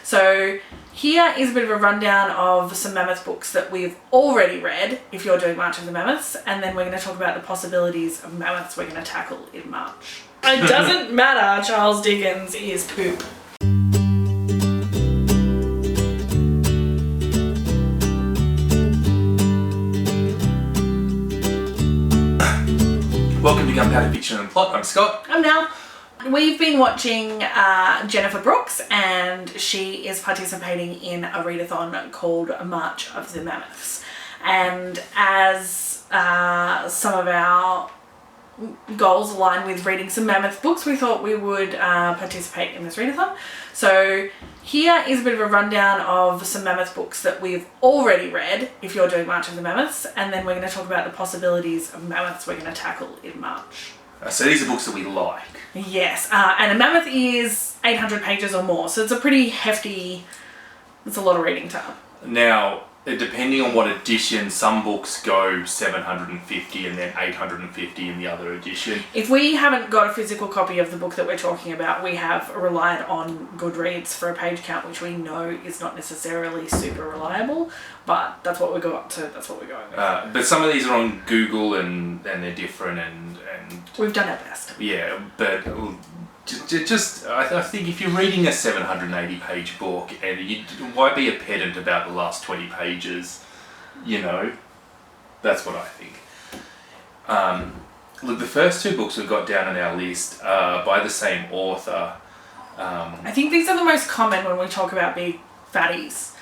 So here is a bit of a rundown of some Mammoth books that we've already read, if you're doing March of the Mammoths, and then we're going to talk about the possibilities of Mammoths we're going to tackle in March. It doesn't matter, Charles Dickens is poop. Welcome to Gunpowder Fiction and Plot. I'm Scott. I'm Nelle. We've been watching Jennifer Brooks, and she is participating in a readathon called March of the Mammoths. And as some of our goals align with reading some Mammoth books, we thought we would participate in this readathon. So here is a bit of a rundown of some Mammoth books that we've already read, if you're doing March of the Mammoths, and then we're going to talk about the possibilities of Mammoths we're going to tackle in March. So these are books that we like. Yes, and a Mammoth is 800 pages or more, so it's a pretty hefty, it's a lot of reading time. Now, depending on what edition, some books go 750 and then 850 in the other edition. If we haven't got a physical copy of the book that we're talking about, we have relied on Goodreads for a page count, which we know is not necessarily super reliable, but that's what we got, so that's what we're going with. But some of these are on Google and they're different and we've done our best. Yeah, but just I think if you're reading a 780 page book and why be a pedant about the last 20 pages, you know, that's what I think. Look, the first two books we've got down on our list are by the same author. I think these are the most common when we talk about big fatties.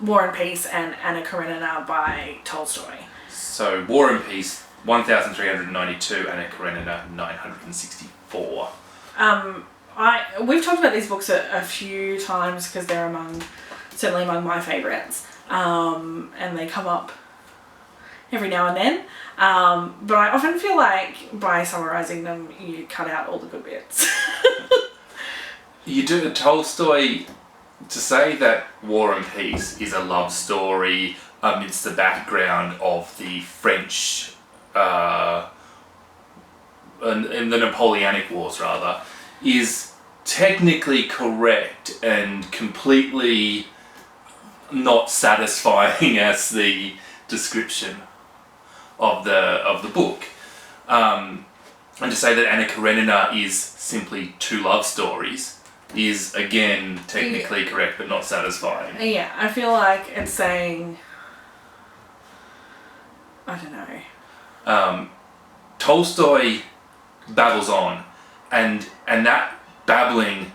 War and Peace and Anna Karenina by Tolstoy. So War and Peace 1392, Anna Karenina 964. We've talked about these books a few times because they're certainly among my favourites, and they come up every now and then. But I often feel like by summarising them, you cut out all the good bits. You do. Tolstoy, to say that War and Peace is a love story amidst the background of the French in the Napoleonic Wars, rather, is technically correct and completely not satisfying as the description of the book. And to say that Anna Karenina is simply two love stories is, again, technically correct but not satisfying. Yeah, I feel like it's saying, I don't know. Tolstoy babbles on, and that babbling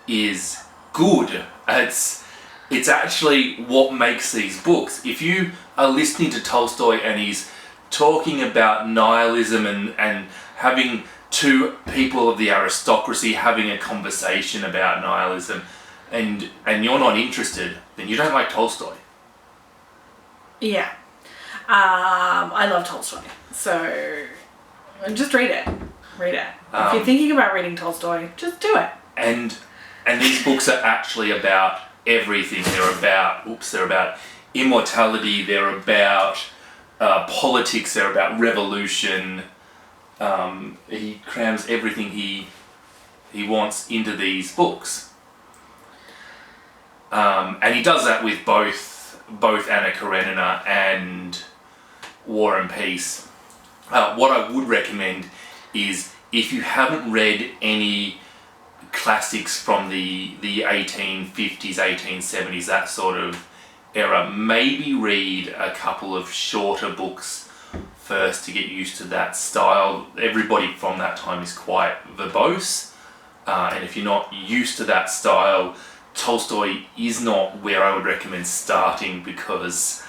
is good. It's actually what makes these books. If you are listening to Tolstoy and he's talking about nihilism and having two people of the aristocracy having a conversation about nihilism, and you're not interested, then you don't like Tolstoy. Yeah. I love Tolstoy, so just read it. Read it. If you're thinking about reading Tolstoy, just do it. And these books are actually about everything. They're about immortality. They're about politics. They're about revolution. He crams everything he wants into these books, and he does that with both Anna Karenina and War and Peace. What I would recommend is, if you haven't read any classics from the 1850s, 1870s, that sort of era, maybe read a couple of shorter books first to get used to that style. Everybody from that time is quite verbose, and if you're not used to that style, Tolstoy is not where I would recommend starting, because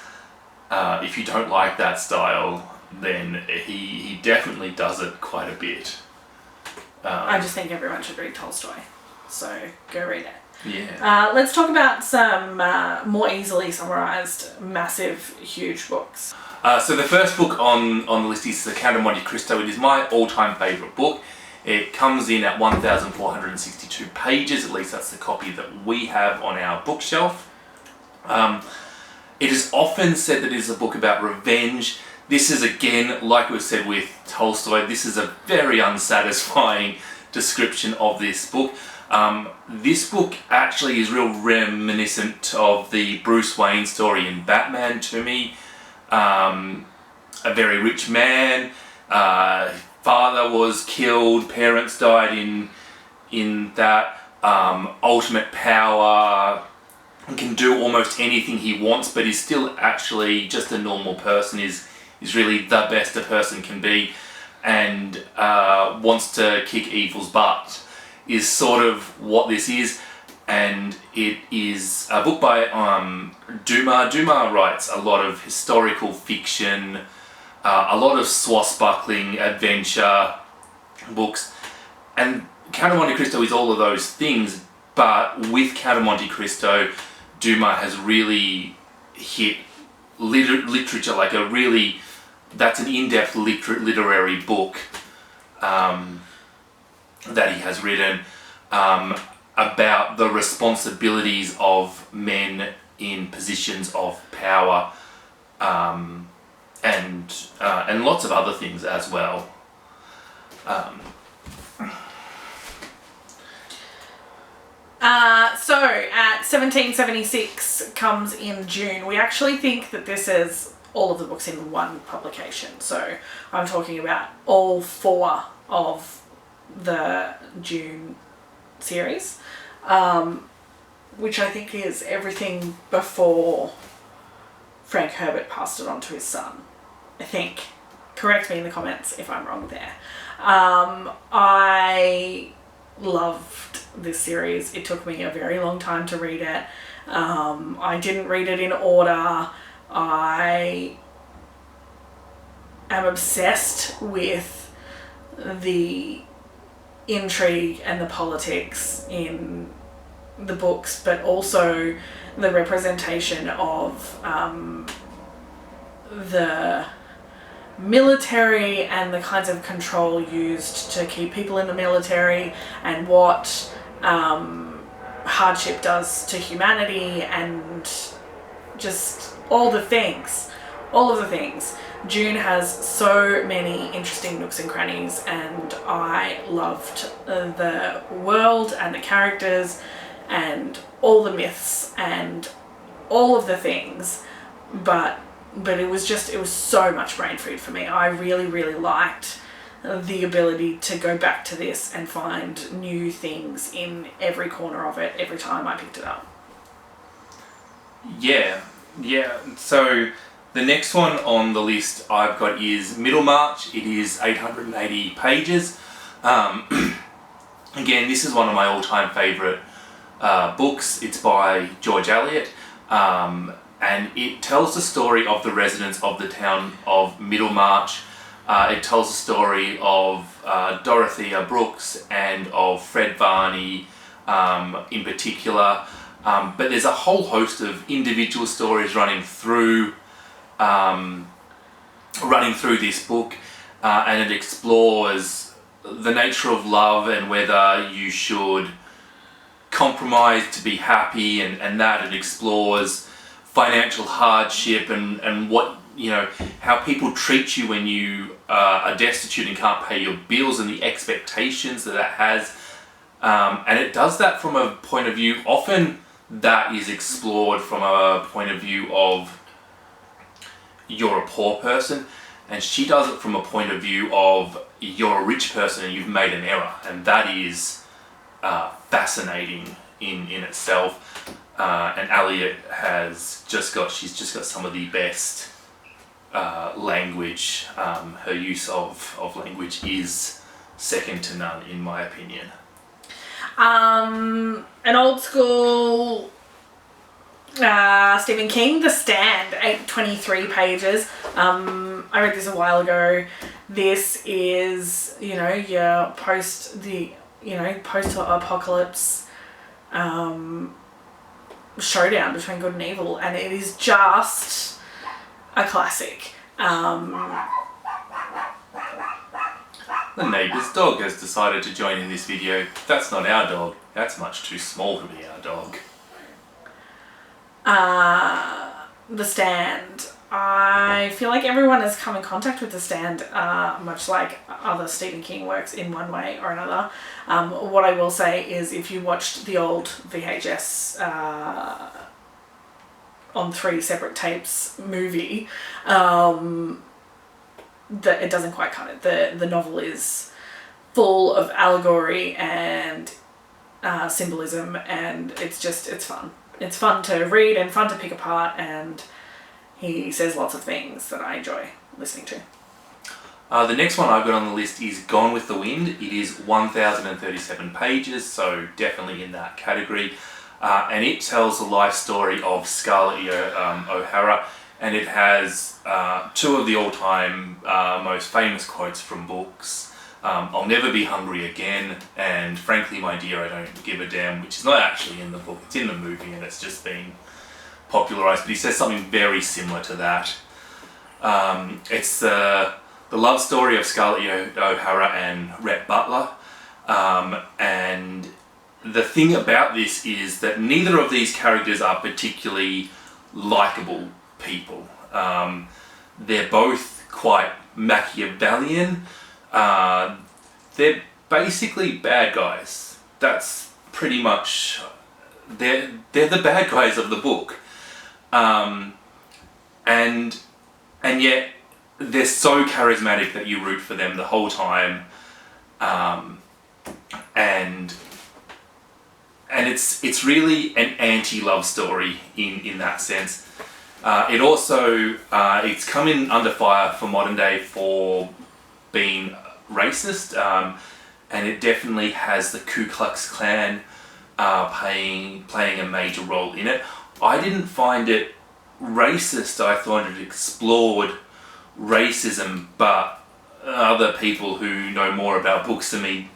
if you don't like that style, then he definitely does it quite a bit. I just think everyone should read Tolstoy, so go read it. Yeah. Let's talk about some more easily summarised, massive, huge books. So the first book on the list is The Count of Monte Cristo. It is my all-time favourite book. It comes in at 1,462 pages, at least that's the copy that we have on our bookshelf. It is often said that it is a book about revenge. This is, again, like we've said with Tolstoy, this is a very unsatisfying description of this book. This book actually is real reminiscent of the Bruce Wayne story in Batman to me. A very rich man, father was killed, parents died in that, ultimate power, can do almost anything he wants, but is still actually just a normal person, is really the best a person can be, and wants to kick evil's butt, is sort of what this is. And it is a book by Dumas. Dumas writes a lot of historical fiction, a lot of swashbuckling adventure books, and Count of Monte Cristo is all of those things, but with Count of Monte Cristo, Dumas has really hit literature, like a really, that's an in-depth literary book that he has written about the responsibilities of men in positions of power, and lots of other things as well. So at 1776 comes in June. We actually think that this is all of the books in one publication. So I'm talking about all 4 of the Dune series, which I think is everything before Frank Herbert passed it on to his son, I think. Correct me in the comments if I'm wrong there. I loved this series. It took me a very long time to read it. I didn't read it in order. I am obsessed with the intrigue and the politics in the books, but also the representation of the military and the kinds of control used to keep people in the military, and what hardship does to humanity, and just all of the things. Dune has so many interesting nooks and crannies, and I loved the world and the characters and all the myths and all of the things, but it was so much brain food for me. I really, really liked the ability to go back to this and find new things in every corner of it every time I picked it up. Yeah. So the next one on the list I've got is Middlemarch. It is 880 pages. Again, this is one of my all-time favourite books. It's by George Eliot. And it tells the story of the residents of the town of Middlemarch. It tells the story of Dorothea Brooks and of Fred Varney in particular. But there's a whole host of individual stories running through this book, and it explores the nature of love and whether you should compromise to be happy, and that it explores financial hardship and what, how people treat you when you are destitute and can't pay your bills, and the expectations that has. And it does that from a point of view, often that is explored from a point of view of you're a poor person, and she does it from a point of view of you're a rich person and you've made an error, and that is fascinating in itself. And Eliot has she's just got some of the best language. Her use of language is second to none, in my opinion. An old school Stephen King, The Stand, 823 pages. I read this a while ago. This is, your post-apocalypse showdown between good and evil, and it is just a classic. The neighbour's dog has decided to join in this video. That's not our dog. That's much too small to be our dog. The Stand. I I feel like everyone has come in contact with The Stand, much like other Stephen King works in one way or another. What I will say is if you watched the old VHS on 3 separate tapes movie, that it doesn't quite cut it. The novel is full of allegory and symbolism, and it's fun. It's fun to read and fun to pick apart, and he says lots of things that I enjoy listening to. The next one I've got on the list is Gone with the Wind. It is 1,037 pages, so definitely in that category. And it tells the life story of Scarlett O'Hara, and it has 2 of the all-time most famous quotes from books. I'll never be hungry again, and frankly, my dear, I don't give a damn, which is not actually in the book, it's in the movie, and it's just been popularised, but he says something very similar to that. It's the love story of Scarlett O'Hara and Rhett Butler, and the thing about this is that neither of these characters are particularly likeable people. They're both quite Machiavellian. They're basically bad guys. That's pretty much... They're the bad guys of the book. And yet they're so charismatic that you root for them the whole time. And it's really an anti-love story in that sense. It also it's come in under fire for modern day for being racist, and it definitely has the Ku Klux Klan playing a major role in it. I didn't find it racist. I thought it explored racism, but other people who know more about books than me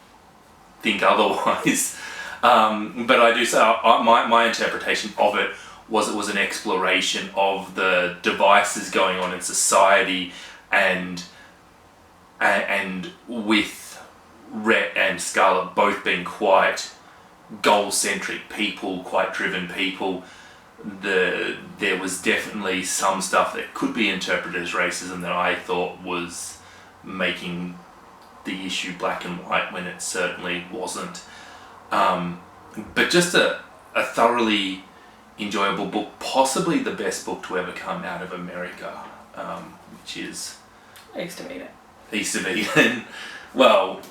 think otherwise. But I do say my interpretation of it was an exploration of the devices going on in society, and with Rhett and Scarlett both being quite goal-centric people, quite driven people, there was definitely some stuff that could be interpreted as racism that I thought was making the issue black and white when it certainly wasn't. But just a thoroughly enjoyable book, possibly the best book to ever come out of America, which is... East of Eden. East of Eden. Well...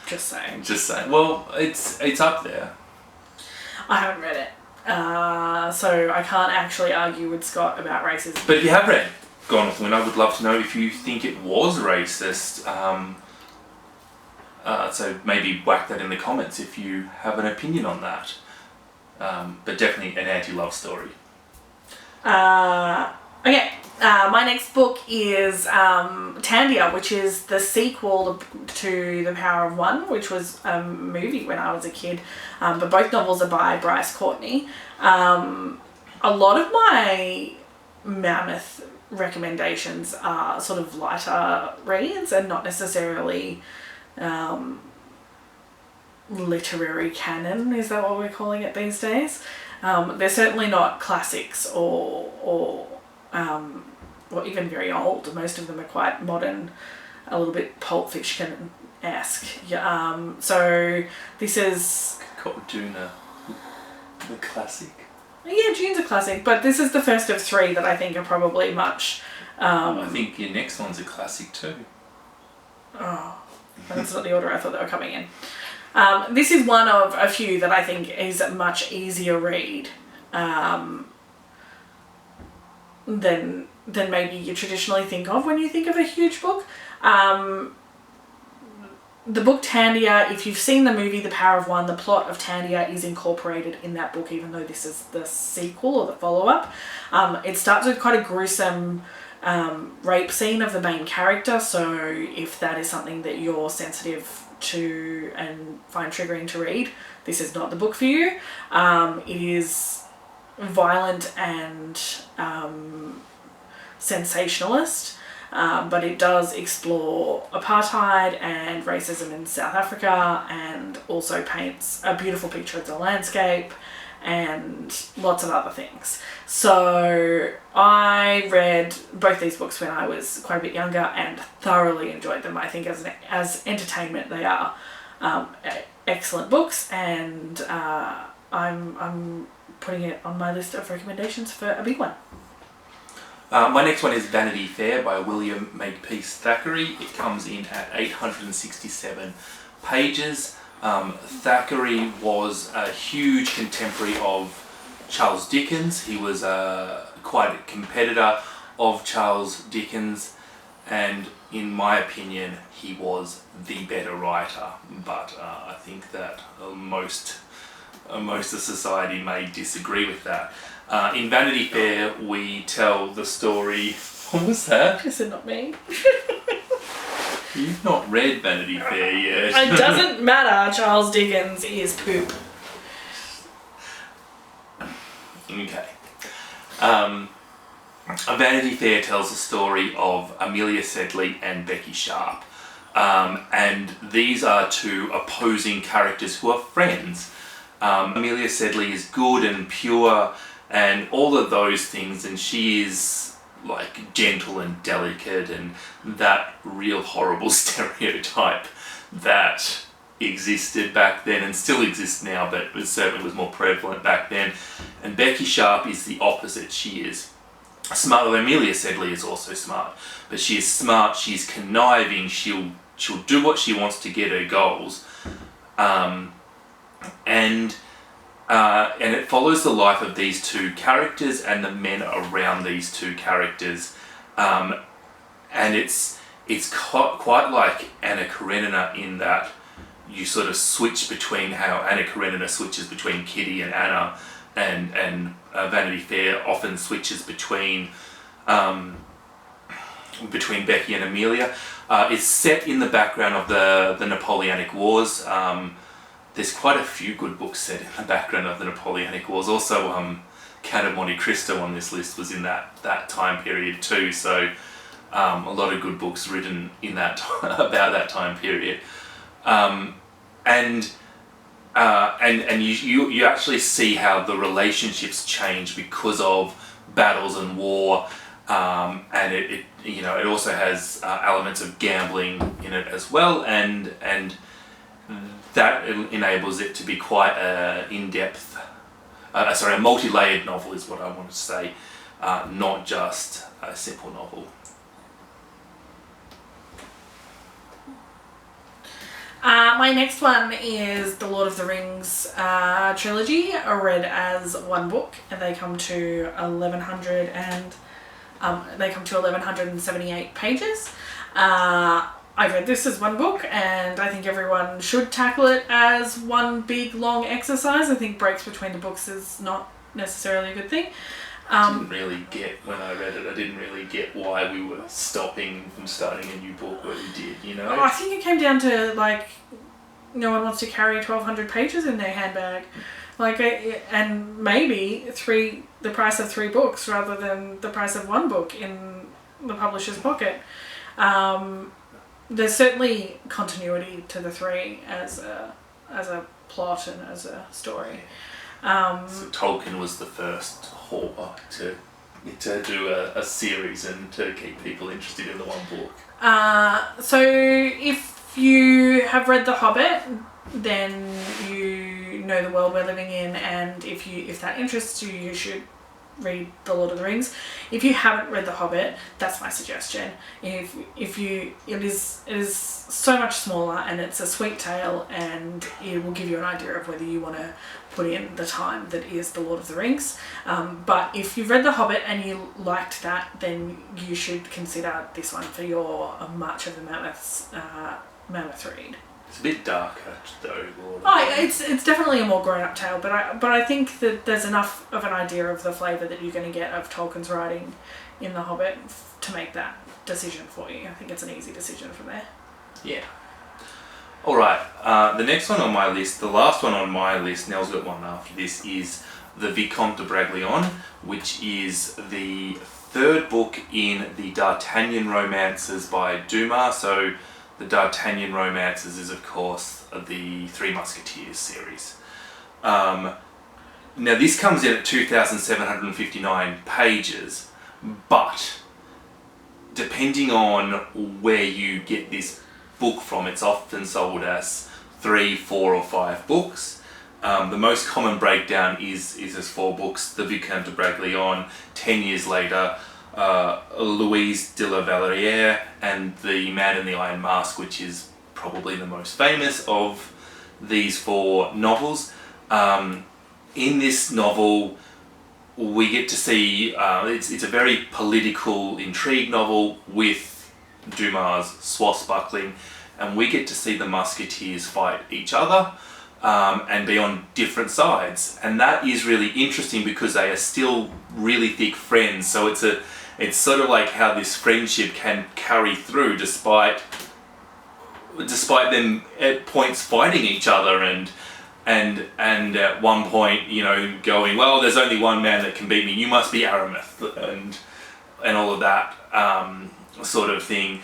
Just saying. Well, it's up there. I haven't read it, so I can't actually argue with Scott about racism. But if you have read Gone with the Wind, I would love to know if you think it was racist. So maybe whack that in the comments if you have an opinion on that. But definitely an anti-love story. Okay, my next book is Tandia, which is the sequel to The Power of One, which was a movie when I was a kid. But both novels are by Bryce Courtney. A lot of my Mammoth recommendations are sort of lighter reads and not necessarily literary canon, is that what we're calling it these days? They're certainly not classics or even very old. Most of them are quite modern, a little bit Pulp Fiction-esque. So this is... Called Dune, the classic. Yeah, Dune's a classic, but this is the first of 3 that I think are probably much... I think your next one's a classic too. Oh, that's not the order I thought they were coming in. This is one of a few that I think is a much easier read than maybe you traditionally think of when you think of a huge book. The book Tandia, if you've seen the movie The Power of One, the plot of Tandia is incorporated in that book, even though this is the sequel or the follow-up. It starts with quite a gruesome rape scene of the main character, so if that is something that you're sensitive to and find triggering to read, this is not the book for you. It is violent and sensationalist, but it does explore apartheid and racism in South Africa, and also paints a beautiful picture of the landscape and lots of other things. So I read both these books when I was quite a bit younger and thoroughly enjoyed them. I think as entertainment they are excellent books, and I'm putting it on my list of recommendations for a big one. My next one is Vanity Fair by William Makepeace Thackeray. It comes in at 867 pages. Thackeray was a huge contemporary of Charles Dickens. He was quite a competitor of Charles Dickens, and in my opinion he was the better writer, but I think that most of society may disagree with that. In Vanity Fair we tell the story... What was that? Is it not me? You've not read Vanity Fair yet. It doesn't matter, Charles Dickens is poop. Okay. Vanity Fair tells the story of Amelia Sedley and Becky Sharp. And these are two opposing characters who are friends. Amelia Sedley is good and pure and all of those things, and she is like gentle and delicate, and that real horrible stereotype that existed back then and still exists now, but it certainly was more prevalent back then. And Becky Sharp is the opposite. She is smart. Well, Amelia Sedley is also smart, but she is smart, she's conniving, she'll do what she wants to get her goals. And it follows the life of these two characters and the men around these two characters. And it's quite like Anna Karenina in that you sort of switch between how Anna Karenina switches between Kitty and Anna, and Vanity Fair often switches between Becky and Amelia. It's set in the background of the Napoleonic Wars. There's quite a few good books set in the background of the Napoleonic Wars. Also, Count of Monte Cristo on this list was in that time period too. So a lot of good books written in that about that time period. And you actually see how the relationships change because of battles and war, and it also has elements of gambling in it as well, and that enables it to be quite in-depth, a multi-layered novel is what I want to say, not just a simple novel. My next one is the Lord of the Rings trilogy, read as one book, and they come to 1178 pages. I read this as one book, and I think everyone should tackle it as one big long exercise. I think breaks between the books is not necessarily a good thing. When I read it, I didn't really get why we were stopping from starting a new book where we did, you know? I think it came down to, like, no one wants to carry 1,200 pages in their handbag. And maybe the price of 3 books rather than the price of 1 book in the publisher's pocket. There's certainly continuity to the 3 as a plot and as a story. So Tolkien was the first hauler to do a series and to keep people interested in the one book. So if you have read The Hobbit, then you know the world we're living in, and if that interests you, you should read The Lord of the Rings. If you haven't read The Hobbit, that's my suggestion. It is so much smaller, and it's a sweet tale, and it will give you an idea of whether you want to put in the time that is The Lord of the Rings. But if you've read The Hobbit and you liked that, then you should consider this one for your March of the Mammoths Mammoth read. It's a bit darker though. It's definitely a more grown-up tale, but I think that there's enough of an idea of the flavour that you're going to get of Tolkien's writing in The Hobbit to make that decision for you. I think it's an easy decision from there. Yeah. Alright, the next one on my list, the last one on my list, Nell's got one after this, is the Vicomte de Bragelonne, which is the 3rd book in the D'Artagnan romances by Dumas. So the D'Artagnan romances is, of course, the Three Musketeers series. Now this comes in at 2,759 pages, but depending on where you get this book from, it's often sold as 3, 4 or 5 books. The most common breakdown is as 4 books: The Vicomte de Bragelonne, 10 years later, Louise de la Vallière, and The Man in the Iron Mask, which is probably the most famous of these 4 novels. In this novel, we get to see, it's a very political intrigue novel with Dumas swashbuckling, and we get to see the musketeers fight each other and be on different sides. And that is really interesting because they are still really thick friends, so it's sort of like how this friendship can carry through despite them at points fighting each other and at one point, you know, going, well, there's only one man that can beat me, you must be Aramis, and all of that sort of thing.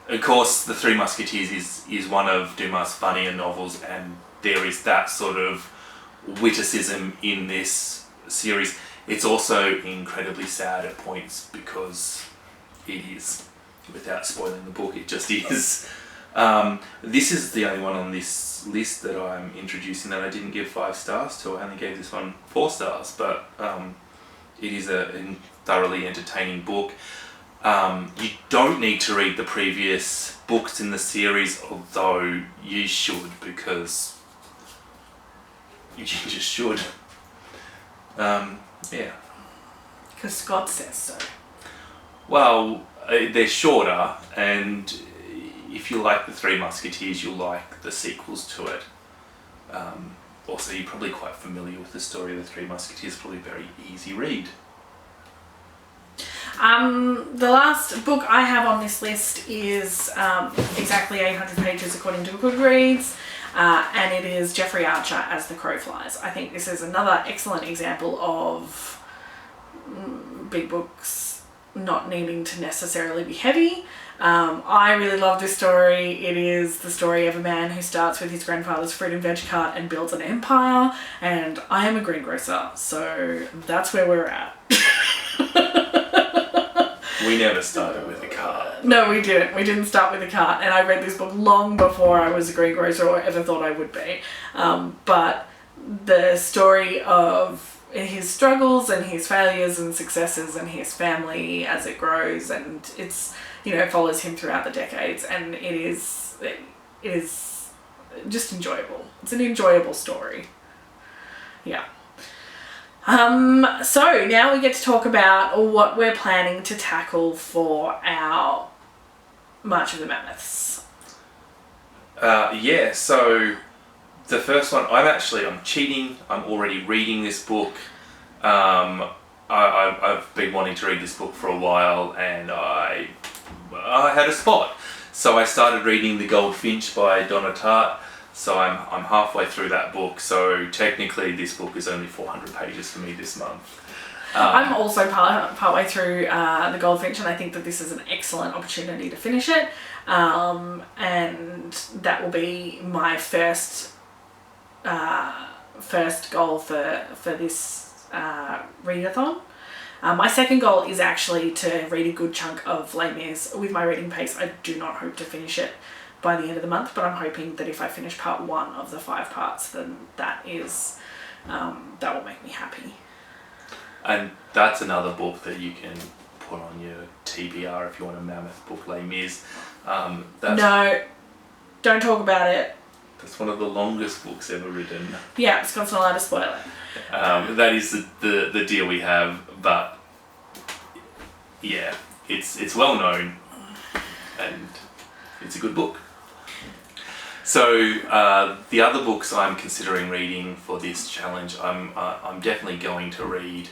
Of course, The Three Musketeers is one of Dumas' funnier novels, and there is that sort of witticism in this series. It's also incredibly sad at points because it is, without spoiling the book, it just is. This is the only one on this list that I'm introducing that I didn't give 5 stars to. I only gave this one 4 stars, but it is a thoroughly entertaining book. You don't need to read the previous books in the series, although you should, because you just should. Yeah. Because Scott says so. Well, they're shorter, and if you like The Three Musketeers, you'll like the sequels to it. Also, you're probably quite familiar with the story of The Three Musketeers, probably a very easy read. The last book I have on this list is exactly 800 pages according to Goodreads, and it is Jeffrey Archer As the Crow Flies. I think this is another excellent example of big books not needing to necessarily be heavy. I really love this story. It is the story of a man who starts with his grandfather's fruit and veg cart and builds an empire, and I am a greengrocer, so that's where we're at. We never started with a cart. No, we didn't. We didn't start with a cart, and I read this book long before I was a greengrocer or ever thought I would be. But the story of his struggles and his failures and successes and his family as it grows, and it's, you know, follows him throughout the decades, and it is just enjoyable. It's an enjoyable story. Yeah. So now we get to talk about what we're planning to tackle for our March of the Mammoths. Yeah, so the first one, I'm cheating. I'm already reading this book. I've been wanting to read this book for a while, and I had a spot. So I started reading The Goldfinch by Donna Tartt. So I'm halfway through that book. So technically this book is only 400 pages for me this month. I'm also partway through The Goldfinch, and I think that this is an excellent opportunity to finish it. And that will be my first goal for this readathon. My second goal is actually to read a good chunk of Les Mis. With my reading pace, I do not hope to finish it by the end of the month, but I'm hoping that if I finish part 1 of the 5 parts, then that will make me happy. And that's another book that you can put on your TBR if you want a mammoth book, Les Mis. No, don't talk about it. That's one of the longest books ever written. Yeah, Scott's not allowed to spoil it. That is the deal we have, but yeah, it's well known, and it's a good book. So the other books I'm considering reading for this challenge, I'm definitely going to read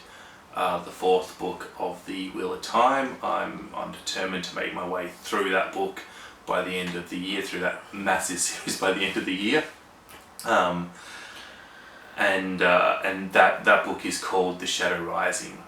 the 4th book of The Wheel of Time. I'm determined to make my way through that book by the end of the year, through that massive series by the end of the year. And that book is called The Shadow Rising.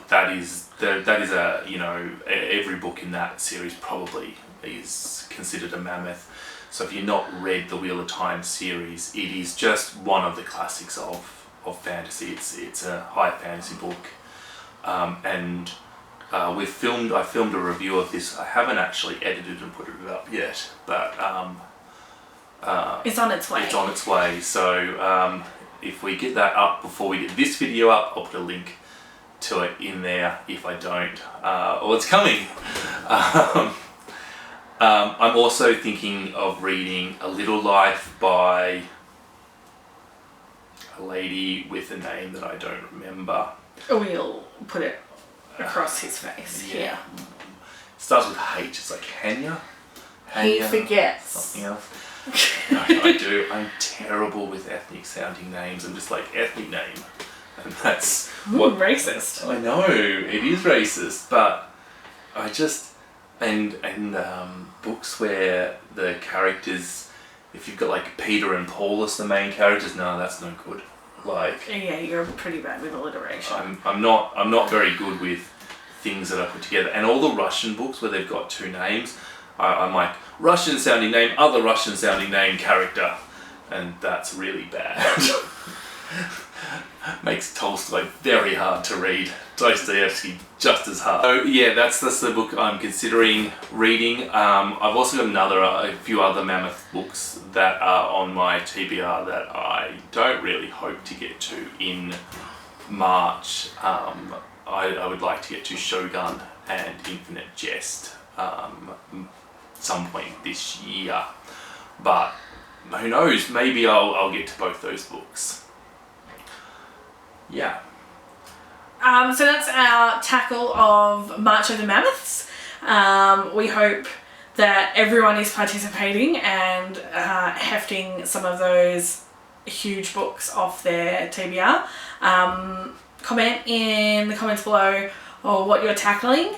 that is a, you know, every book in that series probably is considered a mammoth. So if you've not read the Wheel of Time series, it is just one of the classics of fantasy. It's a high fantasy book, and I filmed a review of this. I haven't actually edited and put it up yet, but it's on its way. It's on its way. So if we get that up before we get this video up, I'll put a link to it in there. If I don't, well, it's coming. I'm also thinking of reading A Little Life by a lady with a name that I don't remember. We'll put it across his face. Yeah. Starts with H. It's like Hanya. He forgets. Something else. No, I do. I'm terrible with ethnic sounding names. I'm just like, ethnic name. And that's what... Racist. I know, it is racist, but I just... And books where the characters, if you've got like Peter and Paul as the main characters, no, that's no good. Like... Yeah, you're pretty bad with alliteration. I'm not very good with things that I put together. And all the Russian books where they've got two names, I'm like, Russian sounding name, other Russian sounding name, character. And that's really bad. Makes Tolstoy very hard to read. Dostoevsky just as hard. So yeah, that's the book I'm considering reading. I've also got a few other mammoth books that are on my TBR that I don't really hope to get to in March. I would like to get to Shogun and Infinite Jest some point this year, but who knows, maybe I'll get to both those books. Yeah. So that's our tackle of March of the Mammoths. We hope that everyone is participating and hefting some some huge books off their TBR. Comment in the comments below or what you're tackling,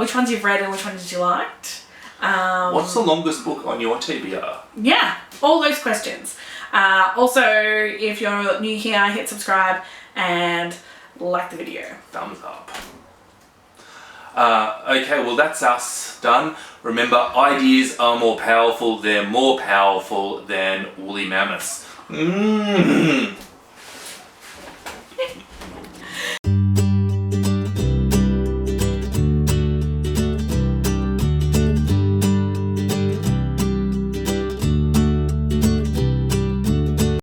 which ones you've read and which ones you liked. What's the longest book on your TBR? Yeah, all those questions. Also, if you're new here, hit subscribe and like the video. Thumbs up. Okay, well that's us done. Remember, ideas are more powerful. They're more powerful than woolly mammoths.